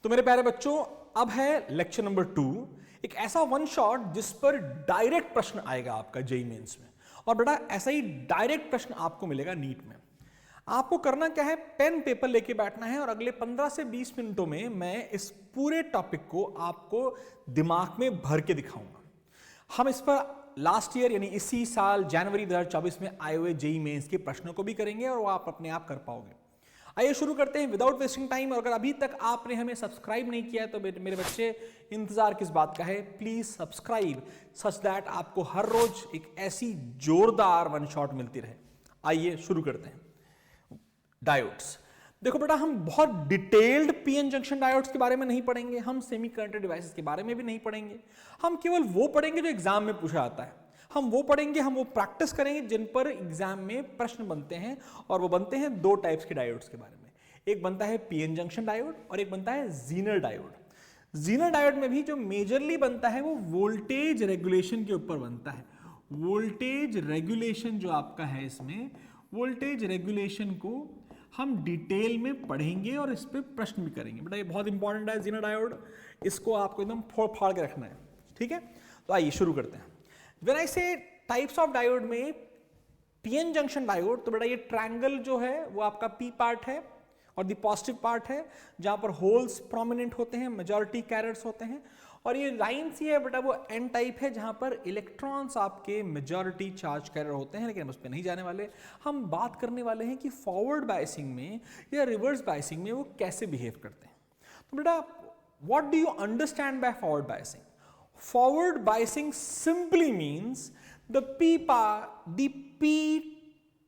तो मेरे प्यारे बच्चों, अब है लेक्चर नंबर 2, एक ऐसा वन शॉट जिस पर डायरेक्ट प्रश्न आएगा आपका जेईई मेंस में। और बेटा ऐसा ही डायरेक्ट प्रश्न आपको मिलेगा नीट में। आपको करना क्या है, पेन पेपर लेके बैठना है और अगले 15 से 20 मिनटों में मैं इस पूरे टॉपिक को आपको दिमाग में भर के दिखाऊंगा। हम इस पर लास्ट ईयर यानी इसी साल जनवरी 2024 में आए हुए जेईई मेंस के प्रश्नों को भी करेंगे और वो आप अपने आप कर पाओगे। आइए शुरू करते हैं विदाउट वेस्टिंग टाइम। और अगर अभी तक आपने हमें सब्सक्राइब नहीं किया है तो मेरे बच्चे इंतजार किस बात का है, प्लीज सब्सक्राइब सच दैट आपको हर रोज एक ऐसी जोरदार वन शॉट मिलती रहे। आइए शुरू करते हैं। डायोड्स, देखो बेटा, हम बहुत डिटेल्ड पीएन जंक्शन डायोड्स के बारे में नहीं पढ़ेंगे, हम सेमीकंडक्टर डिवाइसेस के बारे में भी नहीं पढ़ेंगे। हम केवल वो पढ़ेंगे जो एग्जाम में पूछा जाता है। हम वो पढ़ेंगे, हम वो प्रैक्टिस करेंगे जिन पर एग्जाम में प्रश्न बनते हैं। और वो बनते हैं दो टाइप्स के डायोड्स के बारे में। एक बनता है पीएन जंक्शन डायोड और एक बनता है जीनर डायोड। जीनर डायोड में भी जो मेजरली बनता है वो वोल्टेज रेगुलेशन के ऊपर बनता है। वोल्टेज रेगुलेशन जो आपका है, इसमें वोल्टेज रेगुलेशन को हम डिटेल में पढ़ेंगे और इस पे प्रश्न भी करेंगे। बेटा ये बहुत इंपॉर्टेंट है जीनर डायोड, इसको आपको एकदम फोड़ फाड़ के रखना है, ठीक है। तो आइए शुरू करते हैं। व्हेन आई से टाइप्स ऑफ डायोड में पीएन जंक्शन डायोड, तो बेटा ये ट्रायंगल जो है वो आपका पी पार्ट है और द पॉजिटिव पार्ट है, जहां पर होल्स प्रोमिनेंट होते हैं, मेजॉरिटी कैरियर्स होते हैं। और ये लाइन सी है बेटा वो एन टाइप है, जहां पर इलेक्ट्रॉन्स आपके मेजॉरिटी चार्ज कैरियर होते हैं। लेकिन हम उस पर नहीं जाने वाले, हम बात करने वाले हैं कि फॉरवर्ड बायसिंग में या रिवर्स बायसिंग में वो कैसे बिहेव करते हैं। तो बेटा what do you understand by forward biasing? Forward biasing simply means the P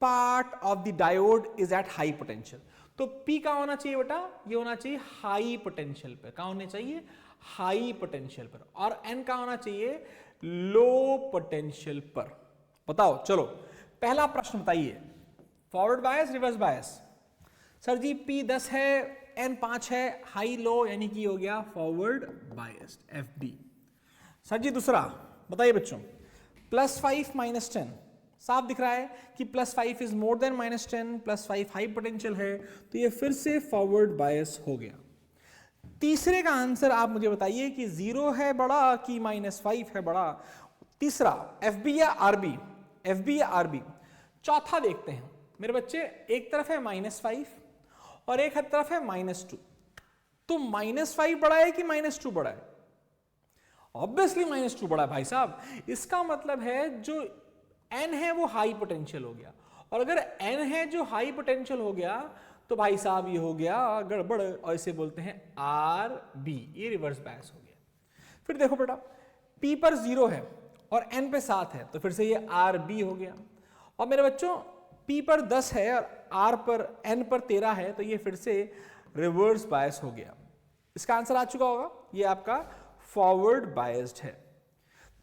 part of the diode is at high potential. तो P का होना चाहिए बेटा, ये होना चाहिए हाई पोटेंशियल पर। कहां होने चाहिए? हाई पोटेंशियल पर। और N का होना चाहिए लो पोटेंशियल पर। बताओ, चलो पहला प्रश्न बताइए, forward bias reverse bias. Sir ji P 10 है, N 5 है, हाई लो यानी कि हो गया फॉरवर्ड बायस्ड FB। सर जी दूसरा बताइए बच्चों, +5 -10, साफ दिख रहा है कि +5 is more than -10, +5 high potential है, तो ये फिर से फॉरवर्ड बायस हो गया। तीसरे का आंसर आप मुझे बताइए कि 0 है बड़ा कि -5 है बड़ा। तीसरा FB या RB? FB या RB? चौथा देखते हैं मेरे बच्चे, एक तरफ है -5 और एक तरफ है -2, तो -5 बड़ा है कि -2 बड़ा है? ऑब्वियसली -2 बड़ा है भाई साहब। इसका मतलब है जो N है वो हाई पोटेंशियल हो गया, और अगर N है जो हाई पोटेंशियल हो गया तो भाई साहब ये हो गया गड़बड़, और इसे बोलते हैं RB, ये रिवर्स बायस हो गया। फिर देखो बेटा, P पर 0 है और N पे 7 है, तो फिर से ये RB हो गया। और मेरे बच्चों P पर 10 है और N पर 13 है, तो ये फिर से रिवर्स बायस हो गया। इसका आंसर आ चुका होगा, ये आपका फॉरवर्ड बायस्ड है।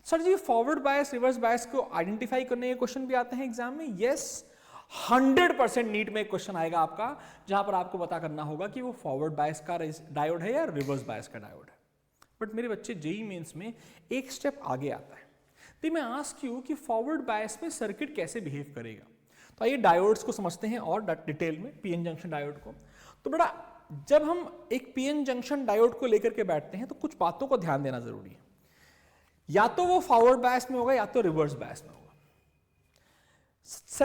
सर जी फॉरवर्ड बायस रिवर्स बायस को आइडेंटिफाई करने के क्वेश्चन भी आते हैं एग्जाम में? यस, 100% नीट में एक क्वेश्चन आएगा आपका जहां पर आपको पता करना होगा कि वो फॉरवर्ड बायस का डायोड है या रिवर्स बायस का डायोड है। बट मेरे बच्चे जेईई मेंस में एक स्टेप आगे आता है। तो मैं आस्क यू कि फॉरवर्ड बायस में सर्किट कैसे बिहेव करेगा। तो आइए डायोड्स को समझते हैं और डिटेल में, पीएन जंक्शन डायोड को। तो बेटा जब हम एक पीएन जंक्शन डायोड को लेकर के बैठते हैं तो कुछ बातों को ध्यान देना जरूरी है। या तो वो फॉरवर्ड बायस में होगा या तो रिवर्स बायस में होगा।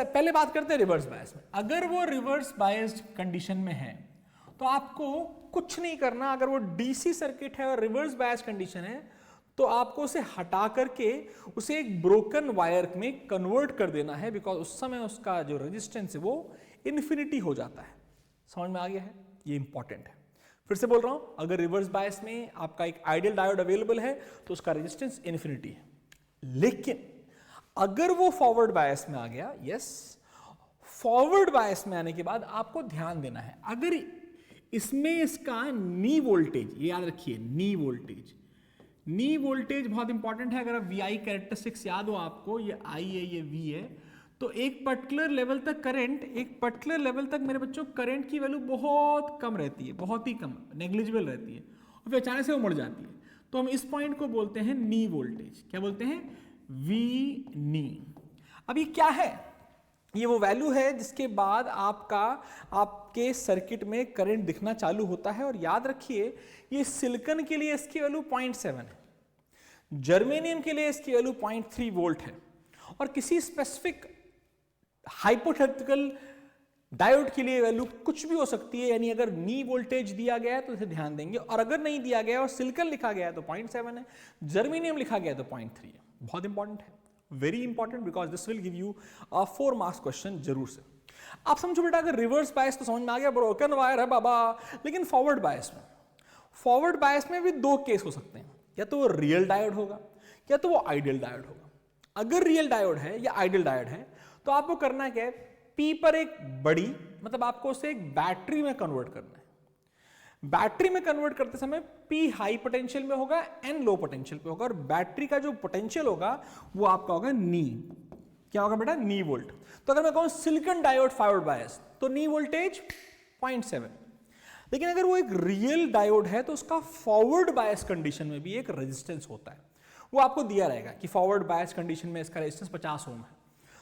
पहले बात करते हैं रिवर्स बायस में। अगर वो रिवर्स बायस्ड कंडीशन में है तो आपको कुछ नहीं करना। अगर वो डीसी सर्किट है और रिवर्स बायस कंडीशन है तो आपको उसे हटा करके उसे एक ब्रोकन वायर में कन्वर्ट कर देना है, बिकॉज उस समय उसका जो रेजिस्टेंस है वो इन्फिनिटी हो जाता है। समझ में आ गया है? ये इंपॉर्टेंट है। फिर से बोल रहा हूं, अगर रिवर्स बायस में आपका एक आइडियल डायोड अवेलेबल है तो उसका रेजिस्टेंस इन्फिनिटी है। लेकिन अगर वो फॉरवर्ड बायस में आ गया, यस, फॉरवर्ड बायस में आने के बाद आपको ध्यान देना है, अगर इसमें इसका नी वोल्टेज, ये याद रखिए, नी वोल्टेज बहुत इंपॉर्टेंट है। अगर आप VI कैरेक्टरिस्टिक्स याद हो आपको, ये I है, ये V है, तो एक पर्टिकुलर लेवल तक करंट, एक पर्टिकुलर लेवल तक मेरे बच्चों करंट की वैल्यू बहुत कम रहती है, बहुत ही कम, नेग्लिजिबल रहती है, और फिर अचानक से वो बढ़ जाती है। तो हम इस पॉइंट को बोलते हैं नी वोल्टेज। क्या बोलते हैं? वी नी। अब ये क्या है? ये वो वैल्यू है जिसके बाद आप आपके सर्किट में करंट दिखना चालू होता है। और याद रखिए ये सिलिकॉन के लिए इसकी वैल्यू 0.7 है, जर्मेनियम के लिए इसकी वैल्यू 0.3 वोल्ट है, और किसी स्पेसिफिक हाइपोथेटिकल डायोड के लिए वैल्यू कुछ भी हो सकती है। यानी अगर नी वोल्टेज दिया गया है तो इसे ध्यान देंगे, और अगर नहीं दिया गया और सिलिकॉन लिखा गया है तो 0.7 है, जर्मेनियम लिखा गया है तो 0.3 है। बहुत इंपॉर्टेंट है, very important, because this will give you 4 marks question जरूर से। आप समझो बेटा, अगर रिवर्स बायस तो समझ में आ गया, ब्रोकन वायर है बाबा, लेकिन फॉरवर्ड बायस में भी 2 केस हो सकते हैं, या तो वो रियल डायोड होगा या तो वो आइडियल डायोड होगा। अगर रियल डायोड है या आइडियल डायोड है तो आपको करना क्या है, P पर एक बड़ी, मतलब आपको उसे एक बैटरी में कन्वर्ट करना है। बैटरी में कन्वर्ट करते समय P हाई पोटेंशियल में होगा, N लो पोटेंशियल पे होगा, और बैटरी का जो पोटेंशियल होगा वो आपका होगा नी, क्या होगा बेटा, नी वोल्ट। तो अगर मैं कहूं सिलिकॉन डायोड फॉरवर्ड बायस तो नी वोल्टेज 0.7, लेकिन अगर वो एक रियल डायोड है तो उसका फॉरवर्ड बायस कंडीशन में भी एक रेजिस्टेंस होता है, वो आपको दिया रहेगा कि फॉरवर्ड बायस कंडीशन में इसका रेजिस्टेंस 50 ओम है।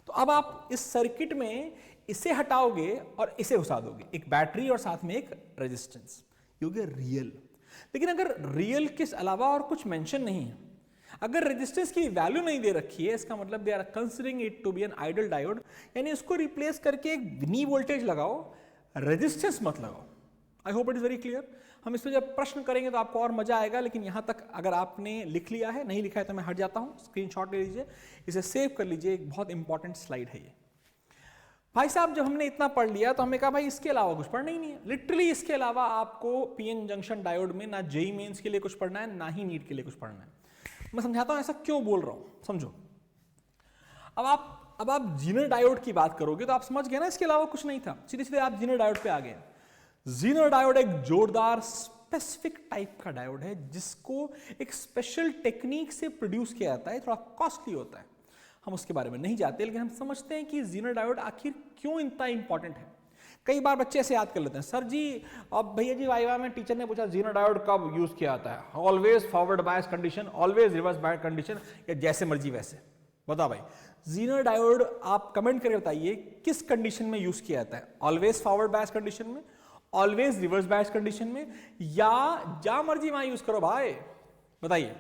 तो अब आप इस सर्किट में इसे हटाओगे और इसे घुसा दोगे, एक बैटरी और साथ में एक रेजिस्टेंस, ये हो गया रियल। लेकिन अगर रियल के अलावा और कुछ मेंशन नहीं है, अगर रेजिस्टेंस की वैल्यू नहीं दे रखी है, इसका मतलब they are considering it to be an ideal diode, यानी उसको रिप्लेस करके एक नी वोल्टेज लगाओ, रेजिस्टेंस मत लगाओ। I hope it is very clear. हम इस पर जब प्रश्न करेंगे तो आपको और मजा आएगा, लेकिन यहां तक अगर आपने लिख लिया है, नहीं लिखा है तो मैं हट जाता हूं, स्क्रीनशॉट ले लीजिए, इसे सेव कर लीजिए, एक बहुत इंपॉर्टेंट स्लाइड है ये। भाई साहब जब हमने इतना पढ़ लिया तो हमें कहा भाई इसके अलावा कुछ पढ़ना ही नहीं है। लिटरली इसके अलावा आपको पीएन जंक्शन डायोड में ना जेईई मेंस के लिए कुछ पढ़ना है, ना ही नीट के लिए कुछ पढ़ना है। मैं समझाता हूं ऐसा क्यों बोल रहा हूं, समझो। अब आप जीनर डायोड की बात करोगे तो आप समझ गए ना, इसके अलावा कुछ नहीं था, सीधे सीधे आप जीनर डायोड पे आ गए। जीनर डायोड एक जोरदार स्पेसिफिक टाइप का डायोड है जिसको एक स्पेशल टेक्निक से प्रोड्यूस किया जाता है, थोड़ा कॉस्टली होता है, हम उसके बारे में नहीं जानते, लेकिन हम समझते हैं कि जीनर डायोड आखिर क्यों इतना इंपॉर्टेंट है। कई बार बच्चे ऐसे याद कर लेते हैं, सर जी अब भैया जी वाइवा में टीचर ने पूछा जीनर डायोड कब यूज किया जाता है, always forward bias condition, always reverse bias condition, या जैसे मर्जी वैसे। बताओ भाई जीनर डायोड आप कमेंट करके बताइए किस कंडीशन में यूज किया जाता है, ऑलवेज फॉरवर्ड बायस कंडीशन में, ऑलवेज रिवर्स बायस कंडीशन में, या जहां मर्जी वहां यूज करो भाई, बताइए।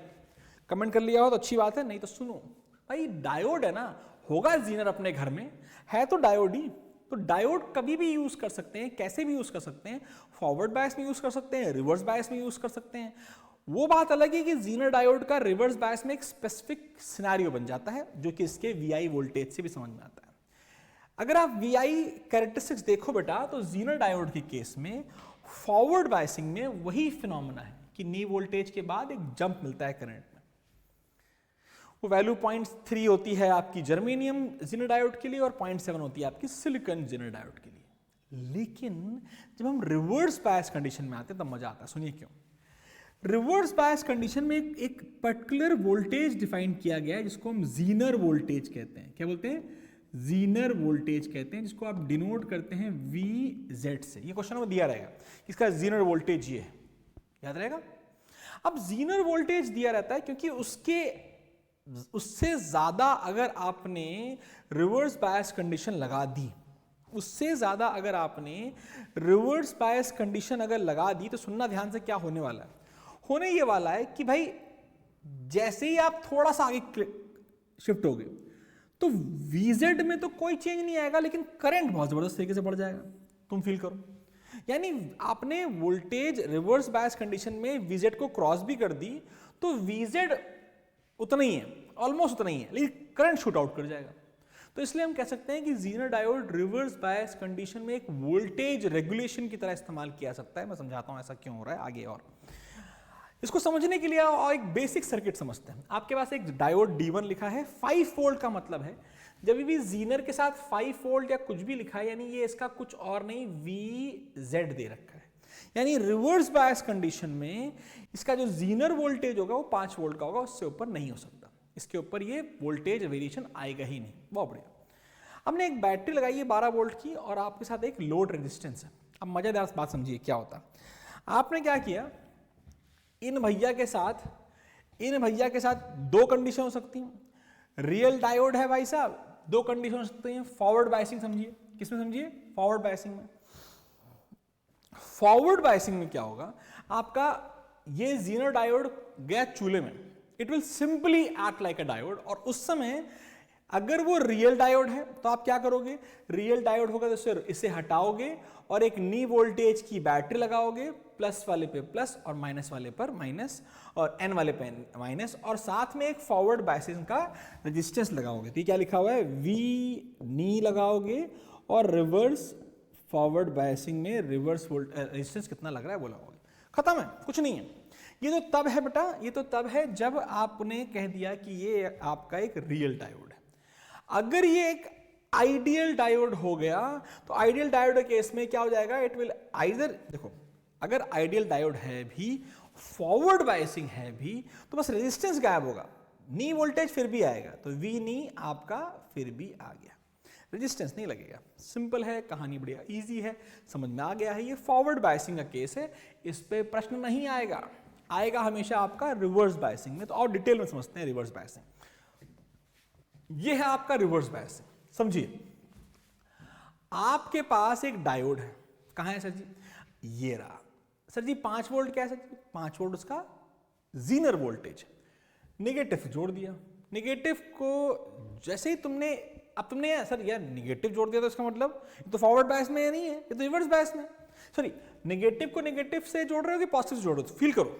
कमेंट कर लिया हो तो अच्छी बात है, नहीं तो सुनो भाई, डायोड है ना, होगा जीनर अपने घर में, है तो डायोड ही। तो डायोड कभी भी यूज कर सकते हैं, कैसे भी यूज कर सकते हैं, फॉरवर्ड बायस में यूज कर सकते हैं, रिवर्स बायस में यूज कर सकते हैं। वो बात अलग है कि जीनर डायोड का रिवर्स बायस में एक स्पेसिफिक सिनेरियो बन जाता है, जो कि इसके वीआई वोल्टेज से भी समझ में आता है। अगर आप वीआई कैरेक्टरिस्टिक्स देखो बेटा, तो जीनर डायोड के केस में फॉरवर्ड बायसिंग में वही फिनोमेना है कि नी वोल्टेज के बाद एक जंप मिलता है करंट में। वो वैल्यू 0.3 होती है आपकी जर्मेनियम जीनर डायोड के लिए और 0.7 होती है आपकी सिलिकॉन जीनर डायोड के लिए। लेकिन जब हम रिवर्स बायस कंडीशन में आते हैं तब मजा आता है, सुनिए क्यों। रिवर्स बायस कंडीशन में एक पर्टिकुलर वोल्टेज डिफाइन किया गया है जिसको हम जीनर वोल्टेज कहते हैं। क्या बोलते हैं? जीनर वोल्टेज कहते हैं, जिसको आप डिनोट करते हैं VZ से। ये क्वेश्चन में दिया रहेगा, इसका जीनर वोल्टेज ये है, याद रहेगा। अब जीनर वोल्टेज दिया रहता है क्योंकि उससे ज्यादा अगर आपने रिवर्स बायस कंडीशन लगा दी, उससे ज्यादा अगर आपने रिवर्स बायस कंडीशन अगर लगा दी, तो सुनना ध्यान से क्या होने वाला है। होने ये वाला है कि भाई जैसे ही आप थोड़ा सा आगे शिफ्ट हो गए तो VZ में तो कोई चेंज नहीं आएगा, लेकिन करंट बहुत जबरदस्त तरीके से बढ़ जाएगा, तुम फील करो। यानी आपने वोल्टेज रिवर्स बायस कंडीशन में VZ को क्रॉस भी कर दी तो VZ उतना ही है, ऑलमोस्ट उतना ही है, लेकिन करंट शूट आउट कर जाएगा। तो इसलिए हम कह सकते हैं कि Zener diode reverse bias condition में एक वोल्टेज रेगुलेशन की तरह इस्तेमाल किया जा सकता है। मैं समझाता हूं ऐसा क्यों हो रहा है आगे। और इसको समझने के लिए और एक बेसिक सर्किट समझते हैं। आपके पास एक डायोड D1 लिखा है, 5 वोल्ट का मतलब है जब भी जीनर के साथ 5 वोल्ट या कुछ भी लिखा है, यानी ये इसका कुछ और नहीं VZ दे रखा है। यानी रिवर्स बायस कंडीशन में इसका जो जीनर वोल्टेज होगा वो 5 वोल्ट का होगा, उससे ऊपर नहीं हो सकता, इसके ऊपर ये वोल्टेज वेरिएशन आएगा ही नहीं। बहुत बढ़िया। हमने एक बैटरी लगाई है 12 वोल्ट की और आपके साथ एक लोड रेजिस्टेंस है। अब मजेदार बात समझिए क्या होता। आपने क्या किया, इन भैया के साथ 2 कंडीशन हो सकती हैं। रियल डायोड है भाई साहब, 2 कंडीशन हो सकती हैं। फॉरवर्ड बायसिंग समझिए, किसमें समझिए? फॉरवर्ड बायसिंग में। फॉरवर्ड बायसिंग में क्या होगा, आपका ये जीनर डायोड गया चूल्हे में, it will simply act like a diode, और उस समय अगर वो रियल डायोड है तो आप क्या करोगे, रियल डायोड होगा तो इसे हटाओगे और एक नी वोल्टेज की बैटरी लगाओगे, प्लस वाले पे प्लस और माइनस वाले पर माइनस और एन वाले पे माइनस, और साथ में एक फॉरवर्ड बायसिंग का रेजिस्टेंस लगाओगे। तो ये क्या लिखा हुआ है, वी नी लगाओगे और रिवर्स फॉरवर्ड बायसिंग में रिवर्स रेजिस्टेंस कितना लग रहा है वो लगाओगे, खत्म है, कुछ नहीं है। ये तो तब है बेटा, ये तो तब है जब आपने कह दिया कि ये आपका एक रियल डायोड है। अगर ये एक आइडियल डायोड हो गया तो आइडियल डायोड के केस में क्या हो जाएगा, इट विल आइदर, देखो अगर आइडियल डायोड है भी, फॉरवर्ड बायसिंग है भी, तो बस रेजिस्टेंस गायब होगा, नी वोल्टेज फिर भी आएगा, तो वी नी आपका फिर भी आ गया, रेजिस्टेंस नहीं लगेगा। सिंपल है, कहानी बढ़िया इजी है, समझ में आ गया है। ये फॉरवर्ड बायसिंग का केस है, इस पे प्रश्न नहीं आएगा, आएगा हमेशा आपका रिवर्स बायसिंग में। तो और डिटेल में समझते हैं रिवर्स बायसिंग। ये है आपका रिवर्स बायसिंग, समझिए आपके पास एक डायोड है, कहां है सर जी, ये रहा सर जी, 5 वोल्ट क्या है सर जी, 5 वोल्ट उसका जीनर वोल्टेज, नेगेटिव जोड़ दिया, नेगेटिव को जैसे ही तुमने, अब तुमने सर यार नेगेटिव जोड़ दिया तो इसका मतलब ये तो फॉरवर्ड बायस में नहीं है, ये तो रिवर्स बायस में, सॉरी नेगेटिव को नेगेटिव से जोड़ रहे हो कि पॉजिटिव से जोड़ रहे हो, फील करो,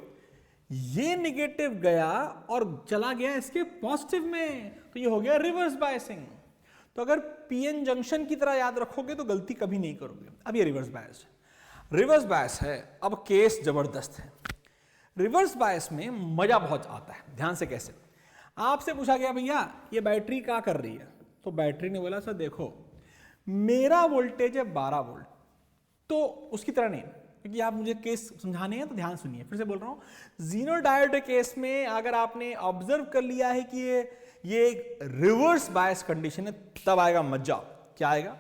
ये नेगेटिव गया और चला गया इसके पॉजिटिव में, तो ये हो गया रिवर्स बायसिंग। तो अगर पीएन जंक्शन की तरह याद रखोगे तो गलती कभी नहीं करोगे। अब ये रिवर्स बायस है, रिवर्स बायस है, अब केस जबरदस्त है। रिवर्स बायस में मजा बहुत आता है, ध्यान से कैसे, आपसे पूछा गया भैया ये बैटरी क्या कर रही है, तो बैटरी ने बोला सर देखो मेरा वोल्टेज है 12 वोल्ट, तो उसकी तरह नहीं, क्योंकि आप मुझे केस समझाने हैं तो ध्यान सुनिए, फिर से बोल रहा हूं, जीनर डायोड केस में अगर आपने ऑब्जर्व कर लिया है कि ये एक रिवर्स बायस कंडीशन है, तब आएगा मजा। क्या आएगा,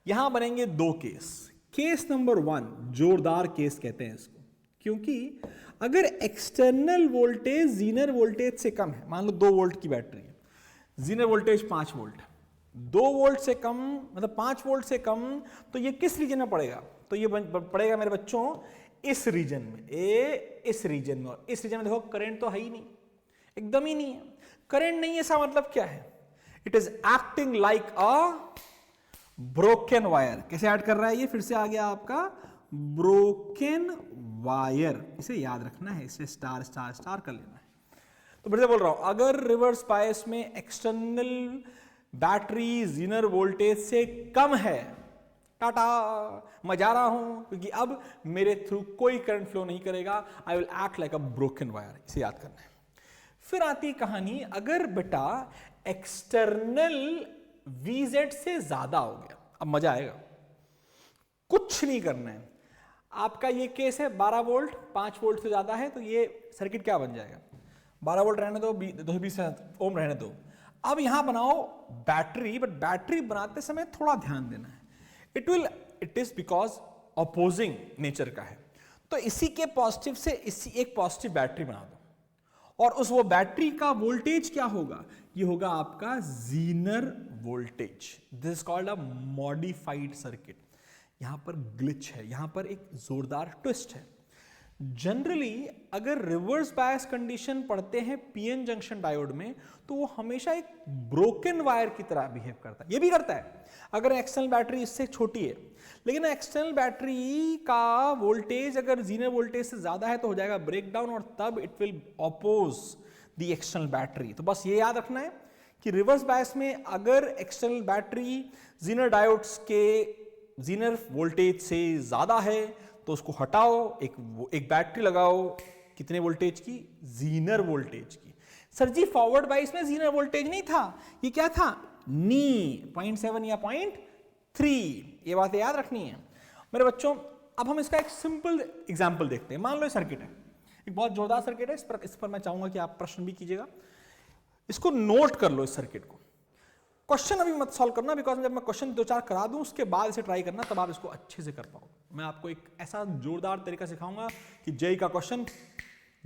यहां बनेंगे 2 केस। केस नंबर 1 जोरदार केस कहते हैं इसको, क्योंकि अगर एक्सटर्नल वोल्टेज जीनर वोल्टेज से कम है, मान लो 2 वोल्ट की बैटरी है, जीनर वोल्टेज 5 वोल्ट, 2 वोल्ट से कम मतलब 5 वोल्ट से कम, तो ये किस रीजन में पड़ेगा, तो ये पड़ेगा मेरे बच्चों इस रीजन में, इस रीजन में, और इस रीजन में देखो करंट तो है ही नहीं, एकदम ही नहीं है, करंट नहीं है, इसका मतलब क्या है, it is acting like a broken wire. कैसे ऐड कर रहा है ये, फिर से आ गया आपका ब्रोकन वायर, इसे याद रखना है, इसे स्टार स्टार स्टार कर लेना है। तो फिर से बोल रहा हूं, अगर रिवर्स बायस में एक्सटर्नल बैटरी जीनर वोल्टेज से कम है, टाटा मैं जा रहा हूं, क्योंकि अब मेरे थ्रू कोई करंट फ्लो नहीं करेगा, I will act like a broken wire, इसे याद करना है। फिर आती कहानी, अगर बेटा एक्सटर्नल VZ से ज्यादा हो गया, अब मजा आएगा, कुछ नहीं करना है, आपका ये केस है 12 वोल्ट 5 वोल्ट से ज्यादा है, तो ये सर्किट क्या बन जाएगा, 12 वोल्ट रहने दो, 220 ओम रहने दो। अब यहां बनाओ बैटरी, बट बैटरी बनाते समय थोड़ा ध्यान देना है, it is because opposing nature का है, तो इसी के पॉजिटिव से इसी एक पॉजिटिव बैटरी बना दो, और उस वो बैटरी का वोल्टेज क्या होगा, ये होगा आपका Zener voltage, this is called a modified circuit. यहां पर ग्लिच है, यहां पर एक जोरदार ट्विस्ट है। जनरली अगर रिवर्स बायस कंडीशन पढ़ते हैं पीएन जंक्शन डायोड में, तो वो हमेशा एक ब्रोकन वायर की तरह बिहेव करता है, ये भी करता है अगर एक्सटर्नल बैटरी इससे छोटी है, लेकिन एक्सटर्नल बैटरी का वोल्टेज अगर जीनर वोल्टेज से ज्यादा है तो हो जाएगा ब्रेकडाउन, और तब it will oppose the external battery. तो बस ये याद रखना है कि रिवर्स बायस में अगर एक्सटर्नल बैटरी जीनर डायोड्स के जीनर वोल्टेज से ज्यादा है तो उसको हटाओ, एक बैटरी लगाओ, कितने वोल्टेज की, जीनर वोल्टेज की। सर जी फॉरवर्ड बायस में जीनर वोल्टेज नहीं था, ये क्या था, नी 0.7 या 0.3, ये बातें याद रखनी है मेरे बच्चों। अब हम इसका एक सिंपल एग्जांपल देखते हैं। मान लो ये सर्किट है, एक बहुत जोरदार सर्किट है, इस पर मैं चाहूंगा कि आप प्रश्न भी कीजिएगा, इसको नोट कर लो इस सर्किट को। क्वेश्चन अभी मत सॉल्व करना, बिकॉज जब मैं क्वेश्चन 2-4 करा दूं उसके बाद इसे ट्राई करना, तब आप इसको अच्छे से कर पाओगे। मैं आपको एक ऐसा जोरदार तरीका सिखाऊंगा कि जेई का क्वेश्चन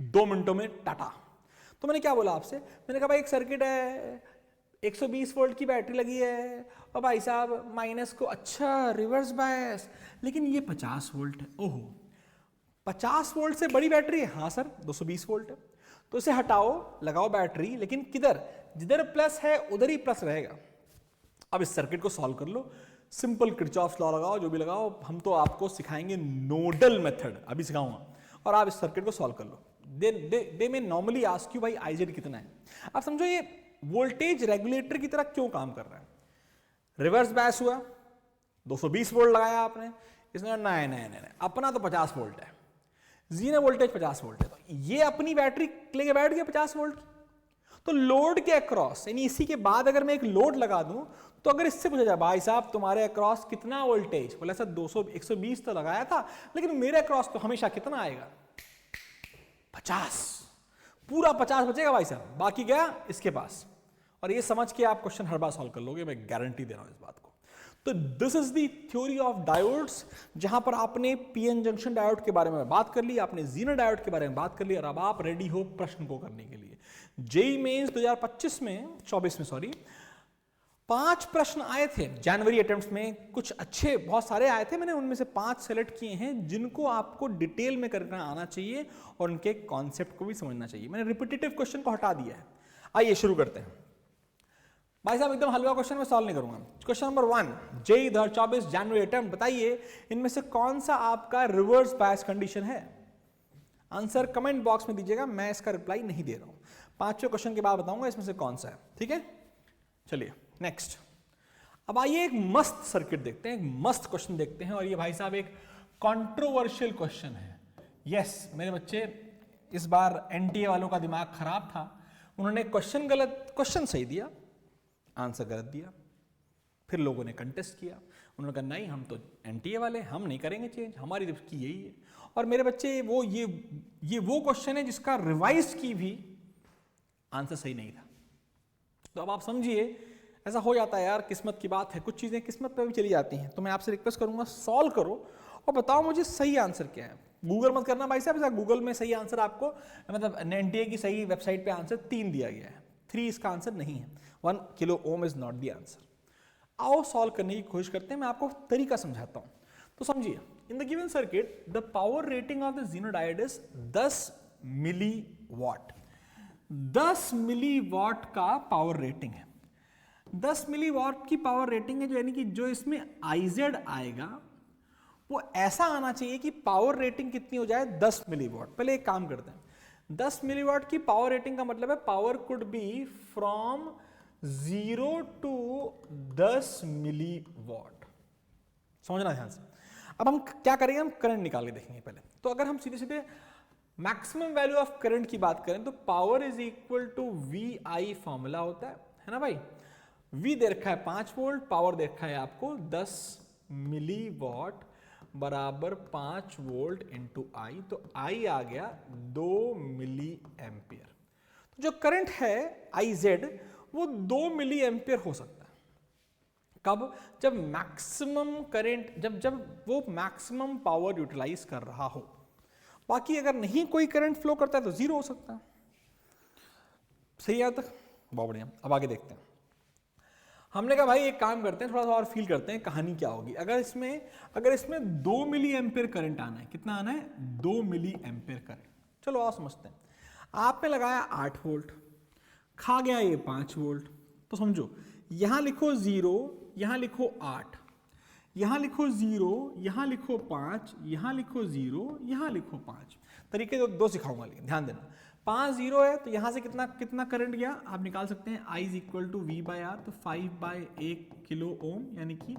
2 मिनटों में टाटा। तो मैंने क्या बोला आपसे, मैंने कहा भाई एक सर्किट है, 120 वोल्ट की बैटरी लगी है और भाई साहब माइनस को, अच्छा रिवर्स बायस, लेकिन ये 50 वोल्ट है। ओहो 50 वोल्ट से बड़ी बैटरी है, हाँ सर 220 वोल्ट है, तो इसे हटाओ, लगाओ बैटरी, लेकिन किधर, जिधर प्लस है उधर ही प्लस रहेगा। अब इस सर्किट को सॉल्व कर लो, सिंपल किरचॉफ्स लॉ लगाओ, जो भी लगाओ, हम तो आपको सिखाएंगे नोडल मेथड, अभी सिखाऊंगा, और आप इस सर्किट को सॉल्व कर लो। दे में नॉर्मली आस्क यू भाई आईजेड कितना है। आप समझो ये वोल्टेज रेगुलेटर की तरह क्यों काम कर रहा है। रिवर्स बायस हुआ, 220 वोल्ट लगाया आपने, इसने नहीं नहीं नहीं अपना तो 50 वोल्ट है, जीरो वोल्टेज 50 वोल्ट है, तो ये अपनी बैटरी लेके बैठ गया 50 वोल्ट की। तो लोड के अक्रॉस, यानी इसी के बाद अगर मैं एक लोड लगा दूं, तो अगर इससे पूछा जाए भाई साहब तुम्हारे अक्रॉस कितना वोल्टेज, बोला सर 200 120 तो लगाया था, लेकिन मेरे अक्रॉस तो हमेशा कितना आएगा 50, पूरा 50 बचेगा भाई साहब, बाकी गया इसके पास। और ये समझ के आप क्वेश्चन हर बार सॉल्व कर लोगे, मैं गारंटी दे रहा हूं इस बात को। तो this is the theory of diodes, जहां पर आपने पीएन जंक्शन डायोड के बारे में बात कर ली, आपने जीनर डायोड के बारे में बात कर ली, और अब आप रेडी हो प्रश्न को करने के लिए। जेईई मेंस 2024 में 24 में सॉरी 5 प्रश्न आए थे जनवरी अटेम्प्ट्स में, कुछ अच्छे बहुत सारे आए थे, मैंने उनमें से 5 सेलेक्ट किए हैं जिनको आपको डिटेल में करना आना चाहिए और उनके कॉन्सेप्ट को भी समझना चाहिए। मैंने रिपीटेटिव क्वेश्चन को हटा दिया है। आइए शुरू करते हैं भाई साहब, एकदम हलवा क्वेश्चन में सॉल्व नहीं करूंगा। क्वेश्चन नंबर 1, जेईई 2024 जनवरी अटेम्प्ट, बताइए इनमें से कौन सा आपका रिवर्स बायस कंडीशन है। आंसर कमेंट बॉक्स में दीजिएगा, मैं इसका रिप्लाई नहीं दे रहा हूं। 5वें क्वेश्चन के बाद बताऊंगा इसमें से कौन सा है, ठीक है। चलिए नेक्स्ट, अब आइए एक मस्त सर्किट देखते हैं, एक मस्त क्वेश्चन देखते हैं, और ये भाई साहब एक कंट्रोवर्शियल क्वेश्चन है। यस मेरे बच्चे, इस बार एनटीए वालों का दिमाग खराब था, उन्होंने क्वेश्चन गलत, क्वेश्चन सही दिया, आंसर गलत दिया, फिर लोगों ने कंटेस्ट किया, उन्होंने कहा नहीं हम तो एनटीए वाले, हम नहीं करेंगे चेंज, हमारी तरफ की यही है। और मेरे बच्चे ये वो क्वेश्चन है जिसका रिवाइज की भी आंसर सही नहीं था। तो अब आप समझिए, ऐसा हो जाता है यार, किस्मत की बात है, कुछ चीजें किस्मत पे भी चली जाती हैं। तो मैं आपसे रिक्वेस्ट करूंगा सॉल्व करो और बताओ मुझे सही आंसर क्या है। गूगल मत करना भाई साहब, गूगल में सही आंसर आपको, मतलब एनटीए की सही वेबसाइट पे आंसर 3 दिया गया है, 3 इसका आंसर नहीं है। 1 kilo ohm is not the answer. आओ सॉल्व करने की कोशिश करते हैं, मैं आपको तरीका समझाता हूं। तो समझिए, in the given circuit the power rating of the zener diode is 10 milli watt. 10 milli watt का पावर रेटिंग है, 10 मिली वॉट की पावर रेटिंग है, जो यानी कि जो इसमें आईजेड आएगा वो ऐसा आना चाहिए कि पावर रेटिंग कितनी हो जाए 10 मिली वॉट। पहले एक काम करते हैं, 10 मिली वॉट की पावर रेटिंग का मतलब है power could be from 0 to 10 milli watt. समझना ध्यान से। अब हम क्या करेंगे, हम करंट निकाल के देखेंगे पहले। तो अगर हम सीधे सीधे मैक्सिमम वैल्यू ऑफ करंट की बात करें तो power is equal to V I formula होता है ना भाई। वी दे रखा है 5 वोल्ट, पावर दे रखा है आपको 10 मिली वॉट बराबर 5 वोल्ट इंटू आई, तो आई आ गया 2 मिली एम्पियर। तो जो करंट है आई जेड वो 2 मिली एम्पियर हो सकता है। कब, जब मैक्सिमम करंट, जब वो मैक्सिमम पावर यूटिलाइज कर रहा हो। बाकी अगर नहीं कोई करंट फ्लो करता है तो 0 हो सकता है। सही है तक, बहुत बढ़िया। अब आगे देखते हैं। हमने कहा भाई एक काम करते हैं, थोड़ा सा और फील करते हैं कहानी क्या होगी। अगर इसमें 2 मिली एम्पियर करंट आना है, कितना आना है 2 मिली एम्पियर करंट। चलो आओ समझते हैं। आपने लगाया 8 वोल्ट, खा गया ये 5 वोल्ट, तो समझो यहां लिखो 0, यहां लिखो 8, यहां लिखो 0, यहां लिखो 5, यहां लिखो 0, यहां लिखो 5। तरीके तो 2 सिखाऊंगा, लेकिन ध्यान देना 5 0 है तो यहां से कितना करंट गया आप निकाल सकते हैं। I is equal to V by R, तो 5/1 किलो ओम यानी कि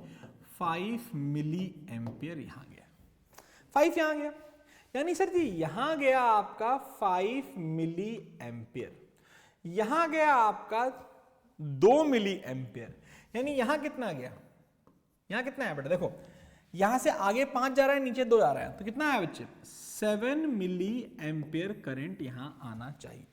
5 मिली एम्पियर यहां गया, 5 यहां गया, यानी सर जी यहां गया आपका 5 मिली एम्पियर, यहां गया आपका 2 मिली एम्पियर, यानी यहां कितना गया, यहां कितना है बेटा, देखो यहां से आगे 5 जा रहा है, नीचे 2 जा रहा है, तो कितना है बच्चे 7 मिली एम्पियर करंट यहां आना चाहिए।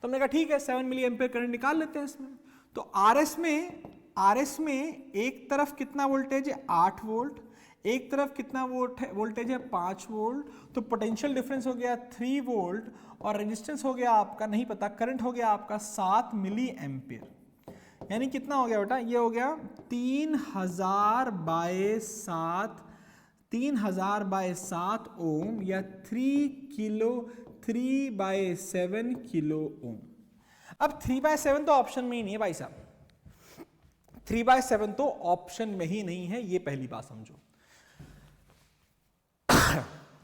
तो हमने कहा ठीक है 7 मिली एम्पियर करंट निकाल लेते हैं इसमें। तो आरएस में एक तरफ कितना वोल्टेज है 8 वोल्ट, एक तरफ कितना वोल्टेज है 5 वोल्ट, तो पोटेंशियल डिफरेंस हो गया 3 वोल्ट और रेजिस्टेंस हो गया आपका नहीं पता, करंट हो गया आपका 7 मिली एम्पियर। यानी कितना हो गया बेटा, ये हो गया 3000/7 ओम या 3/7 किलो ओम। अब 3/7 तो ऑप्शन में ही नहीं है भाई साहब, 3/7 तो ऑप्शन में ही नहीं है, ये पहली बात समझो।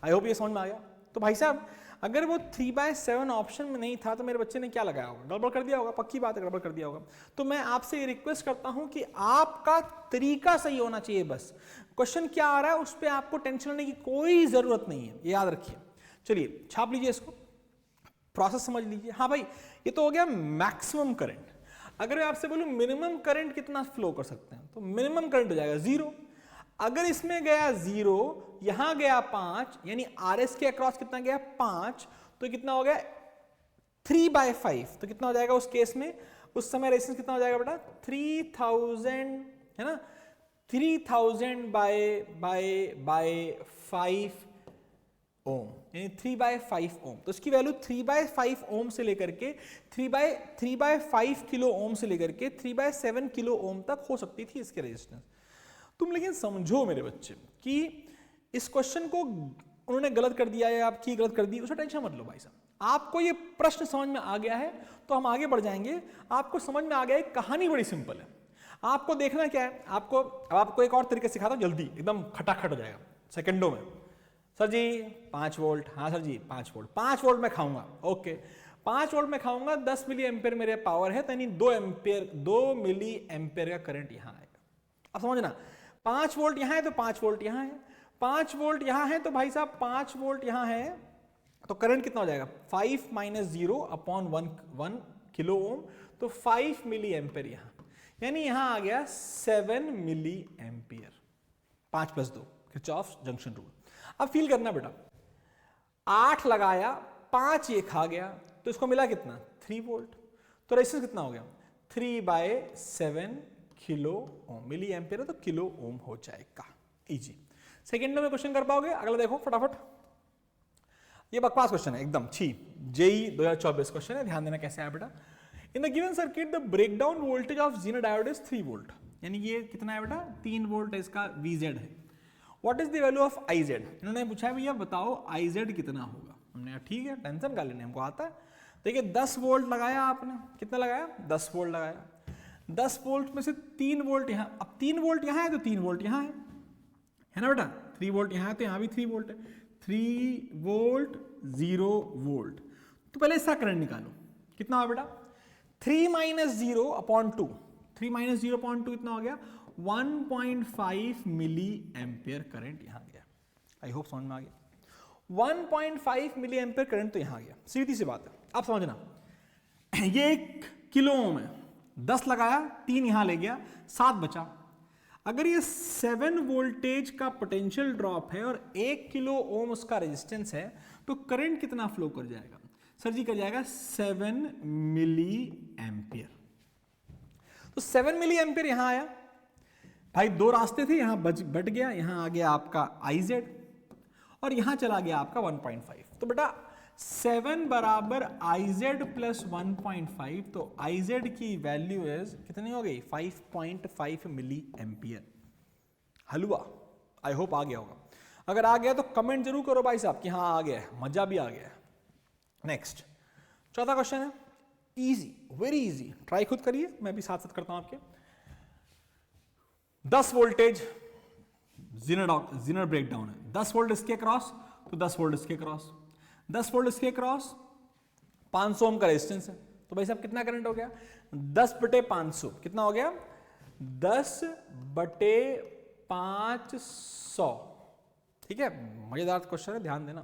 आई होप ये समझ में आ गया। तो भाई साहब अगर वो 3/7 ऑप्शन में नहीं था तो मेरे बच्चे ने क्या लगाया होगा, गड़बड़ कर दिया होगा, पक्की बात है गड़बड़ कर दिया होगा। तो मैं आपसे ये रिक्वेस्ट करता हूं कि आपका तरीका सही होना चाहिए, बस क्वेश्चन क्या आ रहा है उस पर आपको टेंशन लेने की कोई जरूरत नहीं है, ये याद रखिए। चलिए छाप लीजिए इसको, प्रोसेस समझ लीजिए। हाँ भाई ये तो हो गया मैक्सिमम करंट। अगर मैं आपसे बोलूं मिनिमम करंट कितना फ्लो कर सकते हैं, तो मिनिमम करंट हो जाएगा 0। अगर इसमें गया 0, यहां गया 5, यानी RS के अक्रॉस कितना गया 5, तो कितना हो गया 3/5। तो कितना हो जाएगा उस केस में, उस समय रेजिस्टेंस कितना हो जाएगा बेटा 3000, है ना, 3000/5 ओम, यानी 3/5 ओम। तो इसकी वैल्यू 3/5 ओम से लेकर के 3/5 किलो ओम से लेकर के 3/7 किलो ओम तक हो सकती थी इसके रेजिस्टेंस। तुम लेकिन समझो मेरे बच्चे कि इस क्वेश्चन को उन्होंने गलत कर दिया या आपकी गलत कर दी, उसका टेंशन मत लो भाई साहब। आपको ये प्रश्न समझ में आ गया है तो हम आगे बढ़ जाएंगे। आपको समझ में आ गया है, कहानी बड़ी सिंपल है। आपको देखना क्या है, आपको एक और तरीके सिखाता हूं, जल्दी एकदम खटाखट हो जाएगा सेकंडों में। सर जी 5 वोल्ट, हाँ सर जी 5 वोल्ट, 5 वोल्ट मैं खाऊंगा, ओके 5 वोल्ट मैं खाऊंगा, 10 मिली एम्पेयर मेरे पावर है, तो यानी 2 मिली एम्पेयर का करंट यहां आएगा। अब समझना 5 वोल्ट यहां है तो 5 वोल्ट यहां है, 5 वोल्ट यहां है तो भाई साहब 5 वोल्ट यहां है, तो करंट कितना हो जाएगा 5 - 0/1 किलो ओम, तो 5 मिली एम्पेयर यहां, यानी यहां आ गया 7 milli ampere. 5 + 2 Kirchhoff junction rule. अब फील करना बेटा, 8 लगाया 5 ये खा गया, तो इसको मिला कितना 3 वोल्ट। तो रेजिस्टेंस कितना हो गया 3/7 किलो ओम, मिली एम्पियर है तो किलो ओम हो जाएगा। इजी। सेकेंड में क्वेश्चन कर पाओगे? अगला देखो फटाफट। ये बकवास क्वेश्चन है एकदम, छी जेई 2024 क्वेश्चन है, ध्यान देना कैसे आया बेटा। In the given circuit the breakdown voltage of zener diode is 3 volt, यानी ये कितना है बेटा 3 वोल्ट इसका VZ है। What is the value of IZ? इन्होंने पूछा है भैया बताओ IZ कितना होगा। हमने कहा ठीक है टेंशन का लेने, हमको आता है। देखिए 10 वोल्ट लगाया आपने, कितना लगाया 10 वोल्ट लगाया, 10 वोल्ट में से 3 वोल्ट यहां, अब 3 वोल्ट यहां है तो 3 वोल्ट यहां है ना बेटा, 3 वोल्ट यहां है तो यहां भी 3 वोल्ट है, 3 वोल्ट 0 वोल्ट। तो पहले इसका करंट निकालो, कितना हुआ बेटा 3 - 0/2, 3 - 0/2 कितना हो गया 1.5 मिली एम्पियर करंट यहां गया। आई होप समझ में आ गया। 1.5 मिली एम्पियर करंट तो यहां गया, सीधी सी बात है। आप समझना ये 1 किलो ओम है, 10 लगाया 3 यहां ले गया 7 बचा। अगर ये 7 वोल्टेज का पोटेंशियल ड्रॉप है और 1 किलो ओम उसका रेजिस्टेंस है, तो करंट कितना फ्लो कर जाएगा सर जी, कर जाएगा 7 मिली एम्पियर। तो 7 मिली एम्पियर यहां आया भाई, 2 रास्ते थे, यहां बट गया, यहां आ गया आपका IZ और यहां चला गया आपका 1.5। तो बेटा 7 बराबर IZ + 1.5, तो IZ की वैल्यू इज कितनी हो गई 5.5 milli ampere. Halwa, I hope आ गया होगा। अगर आ गया तो कमेंट जरूर करो भाई साहब कि हाँ आ गया है, मजा भी आ गया है। नेक्स्ट चौथा क्वेश्चन है, इजी, वेरी इजी, ट्राई खुद करिए, मैं भी साथ साथ करता हूं आपके। 10 वोल्टेज जीनर ब्रेकडाउन है, 10 वोल्ट इसके क्रॉस तो 10 वोल्ट इसके क्रॉस, 10 वोल्ट इसके क्रॉस, 500 ओम का रेजिस्टेंस है, तो भाई साहब कितना करंट हो गया 10/500, कितना हो गया 10/500। ठीक है, मजेदार क्वेश्चन है, ध्यान देना।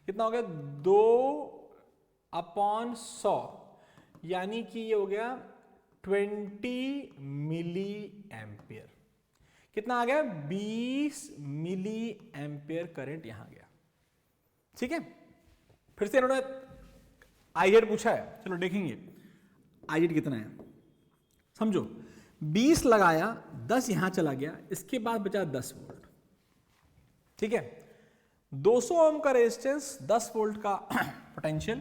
कितना हो गया 2/100, यानी कि ये हो गया 20 मिली एम्पियर। कितना आ गया 20 मिली एम्पियर करंट यहां गया। ठीक है, फिर से इन्होंने IZ पूछा है, चलो देखेंगे IZ कितना है। समझो 20 लगाया, 10 यहां चला गया, इसके बाद बचा 10 वोल्ट। ठीक है, 200 ओम का रेजिस्टेंस, 10 वोल्ट का पोटेंशियल,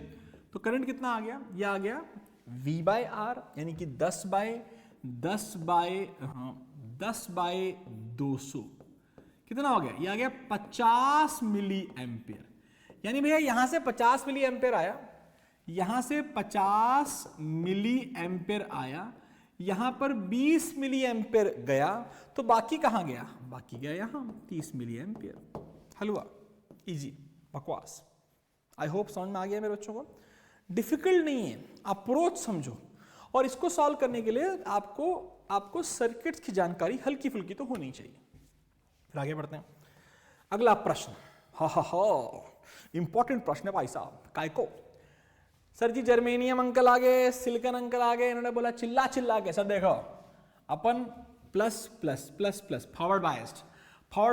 तो करंट कितना आ गया, ये आ गया V/R, यानी कि 10/2 10 बाय 200 कितना हो गया? ये आ गया 50 मिली एम्पियर। यानी भैया यहां से 50 मिली एम्पियर आया, यहां से 50 मिली एम्पियर आया, यहां पर 20 मिली एम्पियर गया, तो बाकी कहां गया? बाकी गया यहां 30 मिली एम्पियर। हलवा, इजी, बकवास। आई होप समझ में आ गया मेरे बच्चों को। डिफिकल्ट नहीं है, अप्रोच समझो। और इसको सॉल्व करने के लिए आपको सर्किट्स की जानकारी हल्की फुल्की तो होनी चाहिए। फिर आगे बढ़ते हैं। अगला प्रश्न, इंपॉर्टेंट प्रश्न है भाई साहब। काय को? सर जी जर्मेनियम अंकल आ गए, सिलिकॉन अंकल आ गए, इन्होंने बोला चिल्ला चिल्ला के, सर देखो अपन plus plus plus plus forward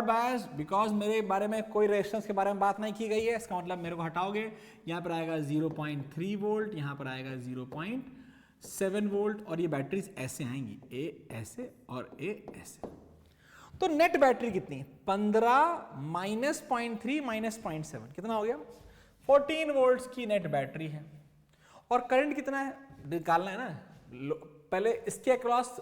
biased because मेरे बारे में कोई रेजिस्टेंस के बारे में बात नहीं की गई है, इसका मतलब मेरे को हटाओगे। यहां पर आएगा 0.3 वोल्ट, यहां पर आएगा 0.7 वोल्ट, और ये बैटरीज ऐसे आएंगी, ए ऐसे और ए ऐसे। तो नेट बैटरी कितनी? 15 माइनस 0.3 माइनस 0.7 कितना हो गया? 14 वोल्ट्स की नेट बैटरी है। और करंट कितना है निकालना है ना, पहले इसके अक्रॉस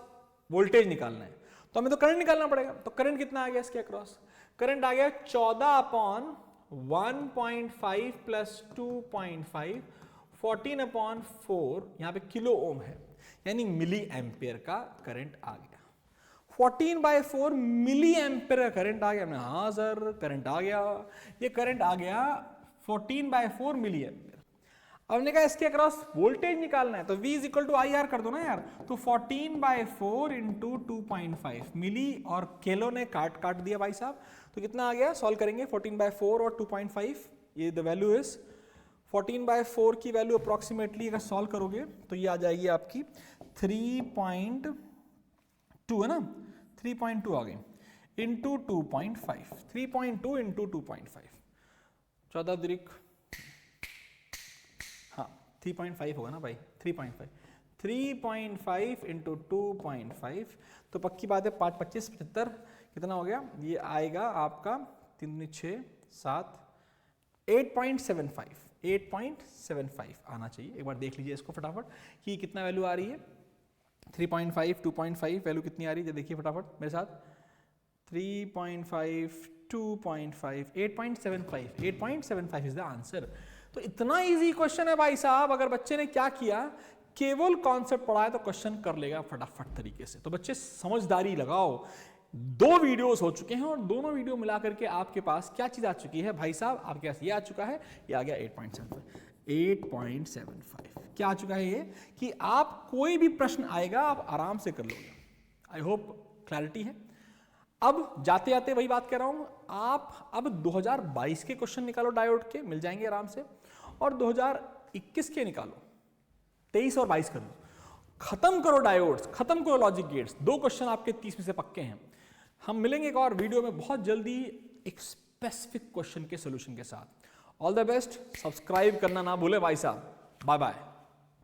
वोल्टेज निकालना है, तो हमें तो करंट निकालना पड़ेगा। तो करंट कितना आ गया इसके अक्रॉस? करंट आ गया 14/1.5 प्लस 2.5, 14/4, यहां पे किलो ओम है, यानी मिली एम्पियर का करंट आ गया। 14/4 मिली एम्पियर का करंट आ गया। हाँ सर करंट आ गया, ये करंट आ गया 14/4 मिली एम्पियर। अब हमने कहा इसके अक्रॉस वोल्टेज निकालना है, तो V is equal to I R कर दो ना यार। तो 14/4 इंटू 2.5 मिली, और किलो ने काट दिया भाई साहब, तो कितना आ गया? सॉल्व करेंगे 14/4 और 2.5, ये द वैल्यू इज 14/4 की वैल्यू अप्रोक्सीमेटली अगर सॉल्व करोगे तो ये आ जाएगी आपकी 3.2 है ना, 3.2 आ गई इंटू 2.5, 3.2 इंटू 2.5, 14 दुरिक, हाँ 3.5 होगा ना भाई, 3.5 इंटू 2.5, तो पक्की बात है 5 25 75 कितना हो गया? ये आएगा आपका 3 6 7 8.75 आना चाहिए। एक बार देख लीजिए इसको फटाफट कि कितना वैल्यू आ रही है। 3.5 2.5 वैल्यू कितनी आ रही है देखिए फटाफट मेरे साथ। 3.5 2.5 8.75 इज द आंसर। तो इतना इजी क्वेश्चन है भाई साहब, अगर बच्चे ने क्या किया, केवल कॉन्सेप्ट पढ़ा है तो क्वेश्चन कर लेगा फटाफट तरीके से। तो बच्चे समझदारी लगाओ। 2 वीडियोस हो चुके हैं और दोनों वीडियो मिलाकर के आपके पास क्या चीज आ चुकी है भाई साहब? आपके पास ये आ चुका है, ये आ गया 8.75 क्या आ चुका है ये, कि आप कोई भी प्रश्न आएगा आप आराम से कर लोगे। आई होप क्लैरिटी है। अब जाते जाते वही बात कर रहा हूं, आप अब 2022 के क्वेश्चन निकालो डायोड के, मिल जाएंगे आराम से, और 2021 के निकालो, 23 और 22 कर लो, खत्म करो डायोड्स, खत्म करो लॉजिक गेट्स। 2 क्वेश्चन आपके 30 में से पक्के हैं। हम मिलेंगे एक और वीडियो में बहुत जल्दी एक स्पेसिफिक क्वेश्चन के सॉल्यूशन के साथ। ऑल द बेस्ट, सब्सक्राइब करना ना भूले भाई साहब। Bye bye.